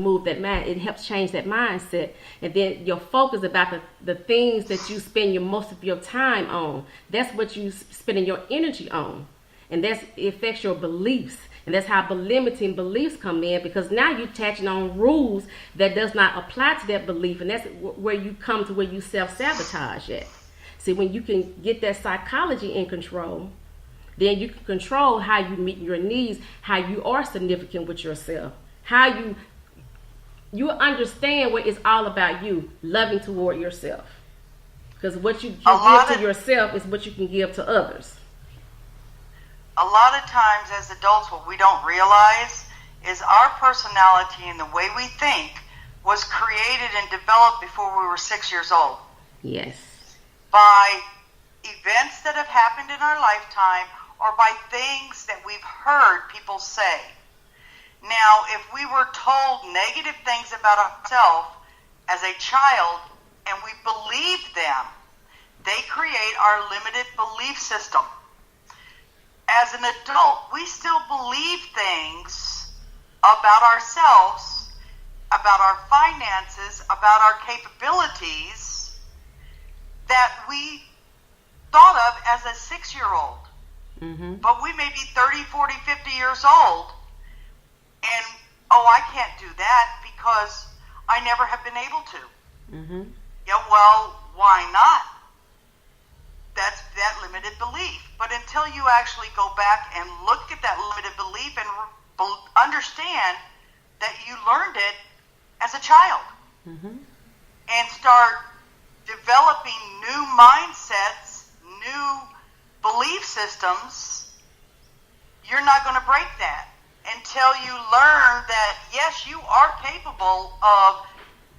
move that mind. It helps change that mindset. And then your focus about the things that you spend most of your time on. That's what you spending your energy on. And it affects your beliefs. And that's how limiting beliefs come in, because now you're attaching on rules that does not apply to that belief. And that's where you come to where you self-sabotage at. See, when you can get that psychology in control, then you can control how you meet your needs, how you are significant with yourself, how you understand what it's all about you, loving toward yourself. Because what you give to yourself is what you can give to others. A lot of times as adults, what we don't realize is our personality and the way we think was created and developed before we were 6 years old. Yes. By events that have happened in our lifetime, or by things that we've heard people say. Now, if we were told negative things about ourselves as a child and we believed them, they create our limited belief system. As an adult, we still believe things about ourselves, about our finances, about our capabilities that we thought of as a 6-year-old. Mm-hmm. But we may be 30, 40, 50 years old, and, I can't do that because I never have been able to. Mm-hmm. Yeah, well, why not? That's that limited belief. But until you actually go back and look at that limited belief and understand that you learned it as a child, mm-hmm. and start developing new mindsets, new belief systems, you're not going to break that until you learn that, yes, you are capable of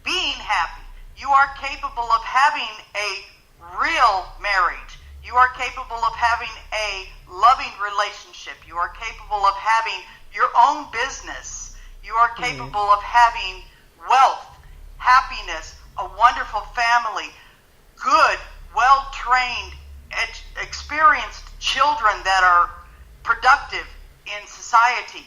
being happy. You are capable of having a real marriage. You are capable of having a loving relationship. You are capable of having your own business. You are capable of having wealth, happiness, a wonderful family, good, well-trained, experienced children that are productive in society.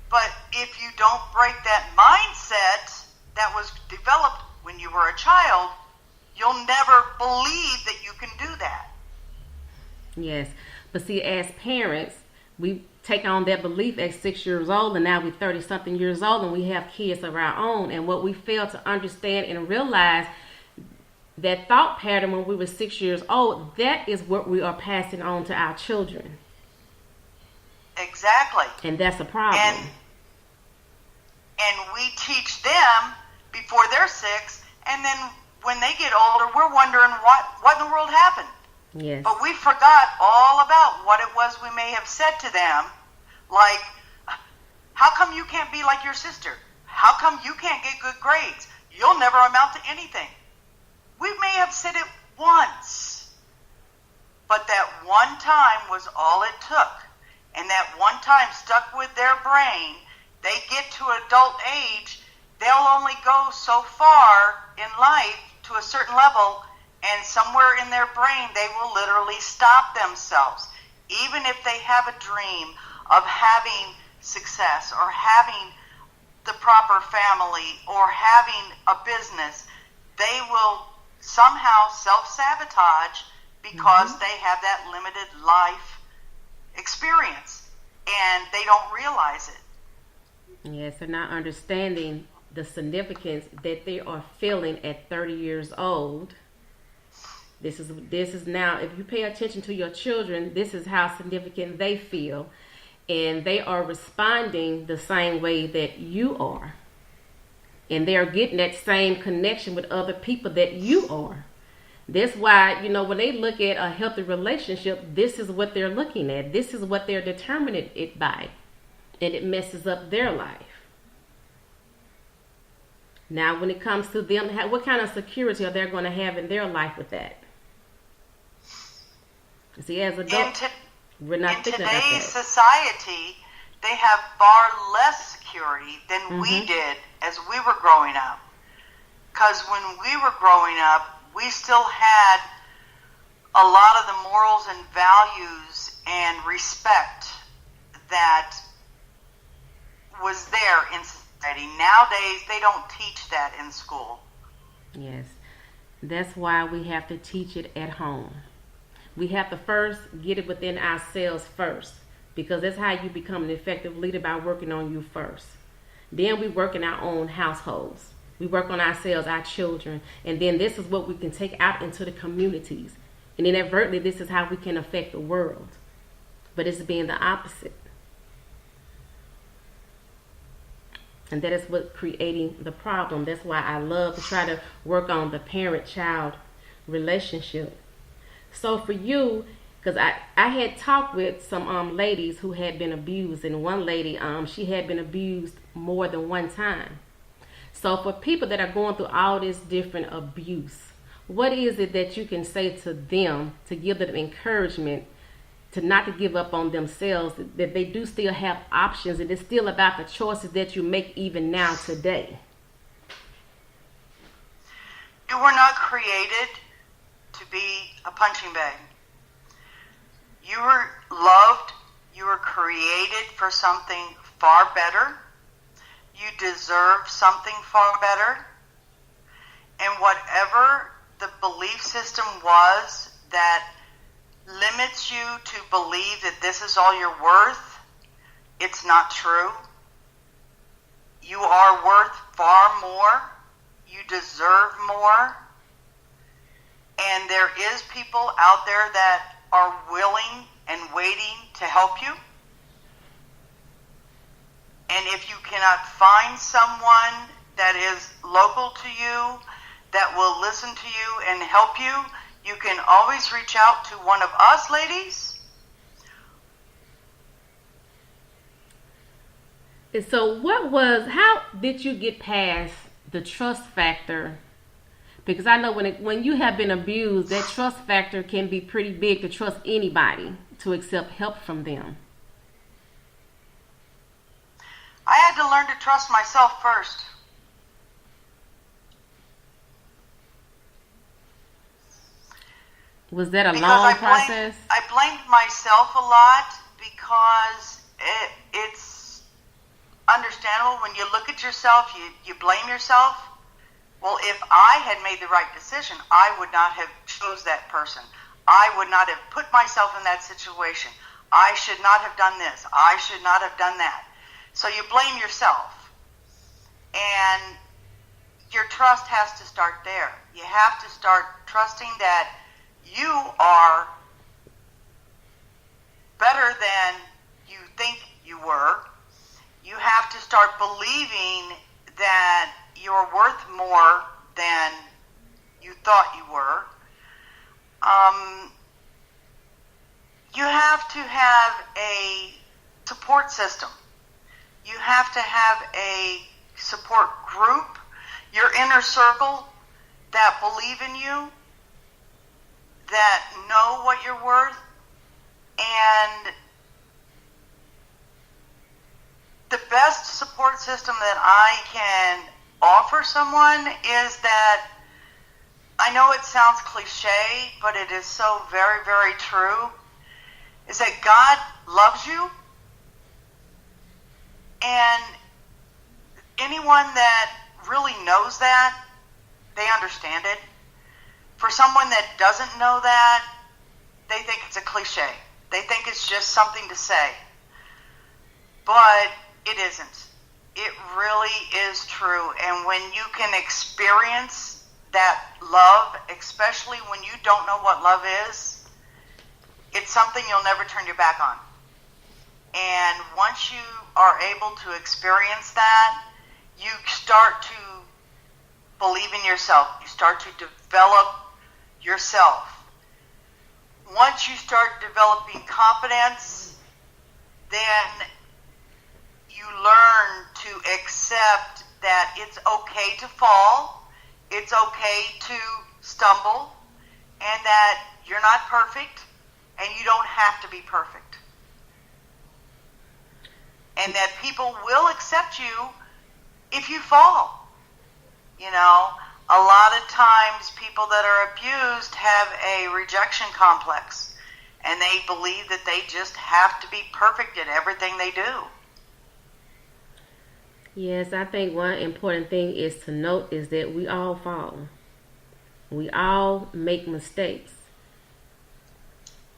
But if you don't break that mindset that was developed when you were a child, you'll never believe that you can do that. Yes. But see, as parents, we take on that belief at 6 years old, and now we're 30-something years old, and we have kids of our own. And what we fail to understand and realize, that thought pattern when we were 6 years old, that is what we are passing on to our children. Exactly. And that's a problem. And we teach them before they're 6, and then when they get older, we're wondering what in the world happened. Yes. But we forgot all about what it was we may have said to them, like, how come you can't be like your sister? How come you can't get good grades? You'll never amount to anything. We may have said it once, but that one time was all it took. And that one time stuck with their brain. They get to adult age, they'll only go so far in life to a certain level, and somewhere in their brain they will literally stop themselves. Even if they have a dream of having success or having the proper family or having a business, they will somehow self-sabotage because mm-hmm. they have that limited life experience and they don't realize it. Yes, they're not understanding the significance that they are feeling at 30 years old. This is now, if you pay attention to your children, this is how significant they feel, and they are responding the same way that you are, and they are getting that same connection with other people that you are. That's why, when they look at a healthy relationship, this is what they're looking at. This is what they're determining it by, and it messes up their life. Now, when it comes to them, what kind of security are they going to have in their life with that? See, as adults, we're not thinking about that. In today's society, they have far less security than mm-hmm. we did as we were growing up. Because when we were growing up, we still had a lot of the morals and values and respect that was there in society. Nowadays, they don't teach that in school. Yes. That's why we have to teach it at home. We have to first get it within ourselves first, because that's how you become an effective leader, by working on you first. Then we work in our own households. We work on ourselves, our children, and then this is what we can take out into the communities. And inadvertently, this is how we can affect the world. But it's being the opposite. And that is what creating the problem. That's why I love to try to work on the parent-child relationship. So for you, because I had talked with some ladies who had been abused, and one lady, she had been abused more than one time. So for people that are going through all this different abuse, what is it that you can say to them to give them encouragement to not to give up on themselves, that they do still have options, and it's still about the choices that you make even now today? You were not created to be a punching bag. You were loved. You were created for something far better. You deserve something far better. And whatever the belief system was that limits you to believe that this is all you're worth, it's not true. You are worth far more. You deserve more. And there is people out there that are willing and waiting to help you. And if you cannot find someone that is local to you, that will listen to you and help you, you can always reach out to one of us ladies. And so how did you get past the trust factor? Because I know when you have been abused, that trust factor can be pretty big to trust anybody to accept help from them. I had to learn to trust myself first. Was that a long process? I blamed myself a lot because it's understandable when you look at yourself, you blame yourself. Well, if I had made the right decision, I would not have chose that person. I would not have put myself in that situation. I should not have done this. I should not have done that. So you blame yourself. And your trust has to start there. You have to start trusting that you are better than you think you were. You have to start believing that you're worth more than you thought you were. You have to have a support system. You have to have a support group, your inner circle that believe in you, that know what you're worth, and the best support system that I can offer someone is that, I know it sounds cliche, but it is so very, very true, is that God loves you, and anyone that really knows that, they understand it. For someone that doesn't know that, they think it's a cliche. They think it's just something to say. But it isn't. It really is true. And when you can experience that love, especially when you don't know what love is, it's something you'll never turn your back on. And once you are able to experience that, you start to believe in yourself. You start to develop yourself. Once you start developing confidence, then you learn to accept that it's okay to fall, it's okay to stumble, and that you're not perfect, and you don't have to be perfect. And that people will accept you if you fall. You know, a lot of times people that are abused have a rejection complex, and they believe that they just have to be perfect at everything they do. Yes, I think one important thing is to note is that we all fall. We all make mistakes.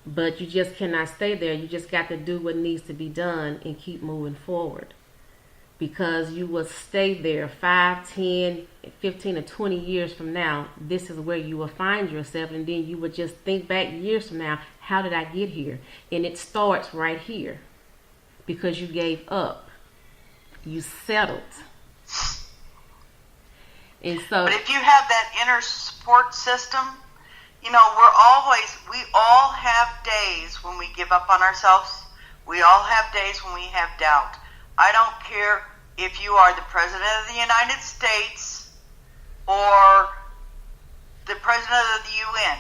But you just cannot stay there. You just got to do what needs to be done and keep moving forward. Because you will stay there 5, 10, 15, or 20 years from now. This is where you will find yourself, and then you will just think back years from now, how did I get here? And it starts right here because you gave up. You settled. And so, But if you have that inner support system, we all have days when we give up on ourselves. We all have days when we have doubt. I don't care if you are the President of the United States or the President of the UN.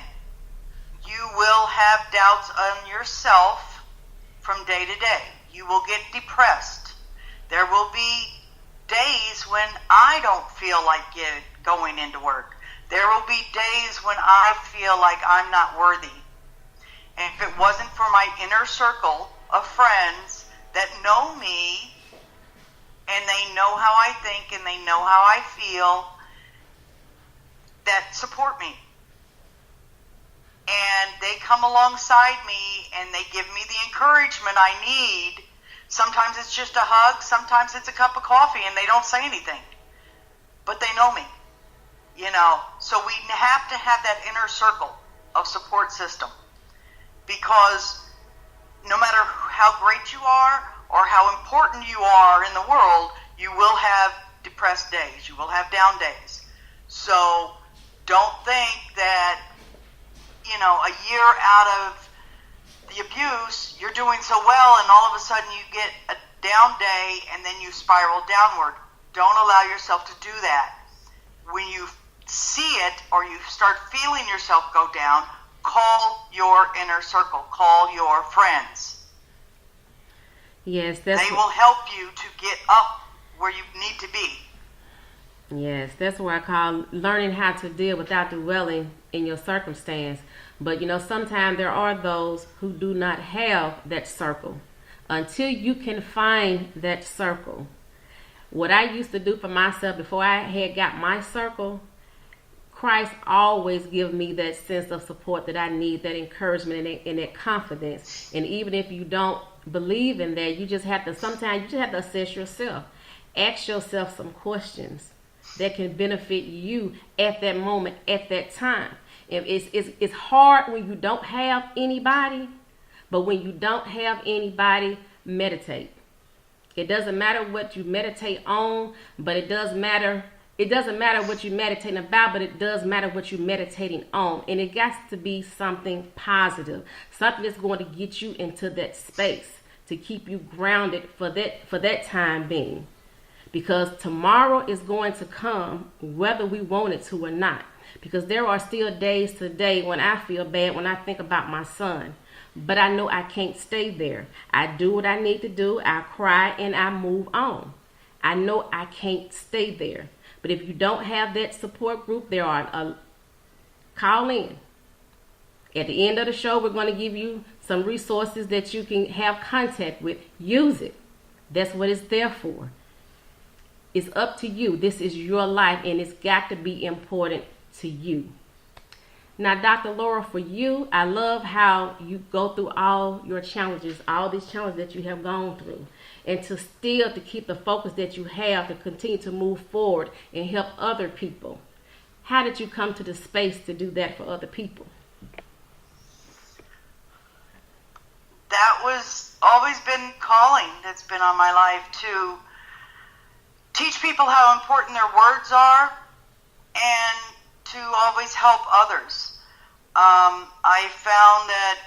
You will have doubts on yourself from day to day. You will get depressed. There will be days when I don't feel like going into work. There will be days when I feel like I'm not worthy. And if it wasn't for my inner circle of friends that know me, and they know how I think, and they know how I feel, that support me. And they come alongside me, and they give me the encouragement I need. Sometimes it's just a hug, sometimes it's a cup of coffee, and they don't say anything. But they know me, So we have to have that inner circle of support system. Because no matter how great you are, or how important you are in the world, you will have depressed days. You will have down days. So don't think that, a year out of the abuse, you're doing so well, and all of a sudden you get a down day, and then you spiral downward. Don't allow yourself to do that. When you see it, or you start feeling yourself go down, call your inner circle. Call your friends. Yes, they will help you to get up where you need to be. Yes, that's what I call learning how to deal without dwelling in your circumstance. But sometimes there are those who do not have that circle. Until you can find that circle. What I used to do for myself before I had got my circle, Christ always give me that sense of support that I need, that encouragement and that confidence. And even if you don't believe in that, sometimes you just have to assess yourself. Ask yourself some questions that can benefit you at that moment, at that time. And it's hard when you don't have anybody, but when you don't have anybody, meditate. It doesn't matter what you meditate on, but it doesn't matter what you're meditating about, but it does matter what you're meditating on. And it got to be something positive, something that's going to get you into that space, to keep you grounded for that time being. Because tomorrow is going to come whether we want it to or not. Because there are still days today when I feel bad when I think about my son. But I know I can't stay there. I do what I need to do. I cry and I move on. I know I can't stay there. But if you don't have that support group, call in. At the end of the show, we're going to give you some resources that you can have contact with. Use it. That's what it's there for. It's up to you. This is your life, and it's got to be important to you. Now, Dr. Laura, for you, I love how you go through all your challenges, all these challenges that you have gone through, and to keep the focus that you have to continue to move forward and help other people. How did you come to the space to do that for other people? That was always been calling that's been on my life, to teach people how important their words are and to always help others. I found that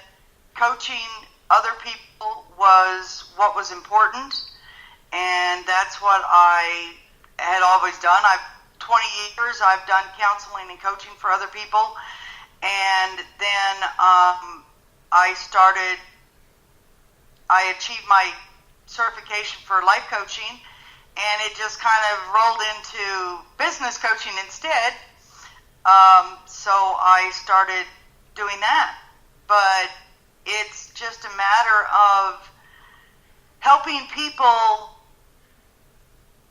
coaching other people was what was important, and that's what I had always done. 20 years I've done counseling and coaching for other people, and then I achieved my certification for life coaching, and it just kind of rolled into business coaching instead. So I started doing that. But it's just a matter of helping people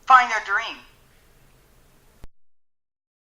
find their dream.